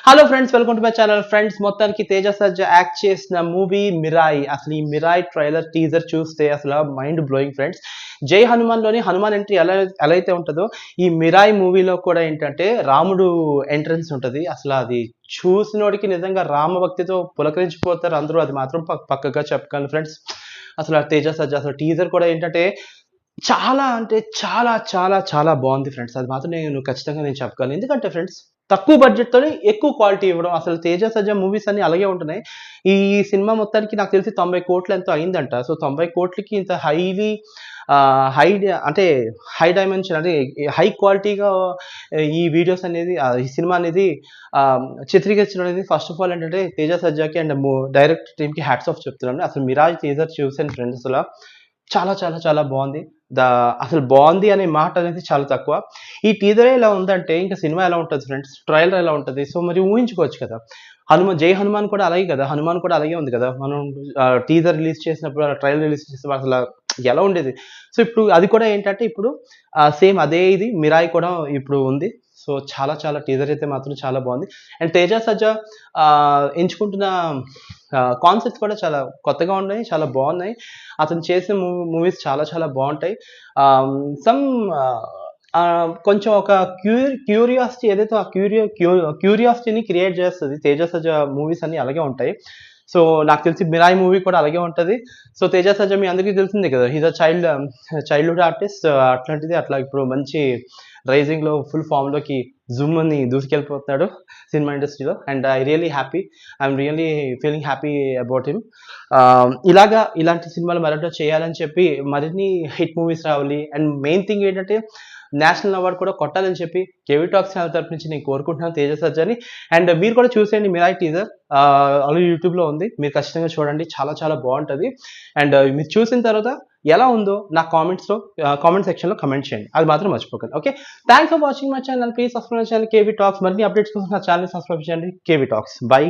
Hello friends, welcome to my channel. Friends, మొత్తానికి తేజ సజ్జా act చేసిన movie Mirai. అసలు ఈ మిరాయి ట్రైలర్ టీజర్ చూస్తే అసలు మైండ్ బ్లోయింగ్ ఫ్రెండ్స్. జై హనుమాన్‌లోని హనుమాన్ ఎంట్రీ ఎలా అయితే ఉంటదో, ఈ మిరాయి మూవీలో కూడా ఏంటంటే రాముడు ఎంట్రన్స్ ఉంటది. అసలు అది చూసినోడికి నిజంగా రామభక్తితో పులకరించిపోతారు అందరూ. అది మాత్రం పక్కగా చెప్పగలను ఫ్రెండ్స్. అసలు ఆ తేజ సజ్జా అసలు టీజర్ కూడా ఏంటంటే చాలా అంటే చాలా చాలా చాలా బాగుంది ఫ్రెండ్స్. అది మాత్రం ఖచ్చితంగా చెప్పగలను. ఎందుకంటే ఫ్రెండ్స్, తక్కువ బడ్జెట్‌తోని ఎక్కువ క్వాలిటీ ఇవ్వడం. అసలు 'తేజ సజ్జా' మూవీస్ అన్నీ అలాగే ఉంటున్నాయి. ఈ సినిమా మొత్తానికి నాకు తెలిసి 90,00,00,000 ఎంతో అయిందంట. సో, 90,00,00,000కి ఇంత హైలీ ఆహ్, హై అంటే హై డైమెన్షన్ అంటే హై క్వాలిటీగా ఈ వీడియోస్ అనేది ఈ సినిమా అనేది చిత్రీకరించడం అనేది ఫస్ట్ ఆఫ్ ఆల్ ఏంటంటే 'తేజ సజ్జా'కి అండ్ డైరెక్టర్ టీమ్‌కి హ్యాట్స్ ఆఫ్ చెప్తున్నాను. అసలు 'మిరాజ్' టీజర్ చూసాను ఫ్రెండ్స్. అసల చాలా చాలా చాలా బావుంది. అసలు బావుంది అనే మాట అనేది చాలా తక్కువ. ఈ టీజరే ఇలా ఉందంటే ఇంక సినిమా ఎలా ఉంటది ఫ్రెండ్స్? ట్రైలర్ ఎలా ఉంటది? సో, మరి ఊహించుకోవచ్చు కదా! 'జై హనుమాన్' కూడా అలాగే కదా! 'హనుమాన్' కూడా అలాగే ఉంది కదా! మనం టీజర్ రిలీజ్ చేసినప్పుడు, ట్రైలర్ రిలీజ్ చేసినప్పుడు అసల ఎలా ఉండేది? సో, ఇప్పుడు అది కూడా ఏంటంటే ఇప్పుడు సేమ్ అదే ఇది 'మిరాయి' కూడా ఇప్పుడు ఉంది. సో, చాలా చాలా టీజర్ అయితే మాత్రం చాలా బావుంది. అండ్ 'తేజ సజ్జా' ఎంచుకుంటున్న కాన్సెప్ట్స్ కూడా చాలా కొత్తగా ఉన్నాయి. చాలా బావున్నాయి. అతను చేసిన మూవీస్ చాలా చాలా బావుంటాయి. ఆహ్, సమ్ కొంచెం ఒక క్యూరియాసిటీ ఏదైతే ఆ క్యూరియాసిటీని క్రియేట్ చేస్తది. 'తేజ సజ్జా' మూవీస్ అన్నీ అలాగే ఉంటాయి. సో, నాకు తెలిసి 'మిరాయి' మూవీ కూడా అలాగే ఉంటది. సో, 'తేజ సజ్జా' మీ అందరికీ తెలిసిందే కదా! He is childhood artist. అట్లాంటిది అట్లా ఇప్పుడు మంచి రైజింగ్‌లో ఫుల్ ఫామ్‌లోకి జుమ్ అని దూసుకెళ్ళిపోతున్నాడు సినిమా ఇండస్ట్రీలో. And I really happy. I'm really feeling happy about him. ఇలాంటి సినిమాలు మరెన్నో చేయాలని చెప్పి మరిన్ని హిట్ మూవీస్ రావాలి. అండ్ మెయిన్ థింగ్ ఏంటంటే నేషనల్ అవార్డ్ కూడా కొట్టాలని చెప్పి కేవీ టాక్స్ ఛానల్ తరపు నుంచి నేను కోరుకుంటున్నాను 'తేజ సజ్జాని'. అండ్ మీరు కూడా చూసేయండి 'మిరాయి' టీజర్. ఆల్రెడీ యూట్యూబ్‌లో ఉంది. మీరు ఖచ్చితంగా చూడండి. చాలా చాలా బావుంటది. అండ్ మీరు చూసిన తర్వాత ఎలా ఉందో నాకు కామెంట్ సెక్షన్‌లో కామెంట్ చేయండి. అది మాత్రం మర్చిపోకండి. Okay. Thanks for watching my channel. Please subscribe my channel KV talks. మరిన్ని అప్డేట్స్ కోసం నా ఛానెల్‌ని సబ్స్క్రైబ్ చేయండి. KV talks. బై.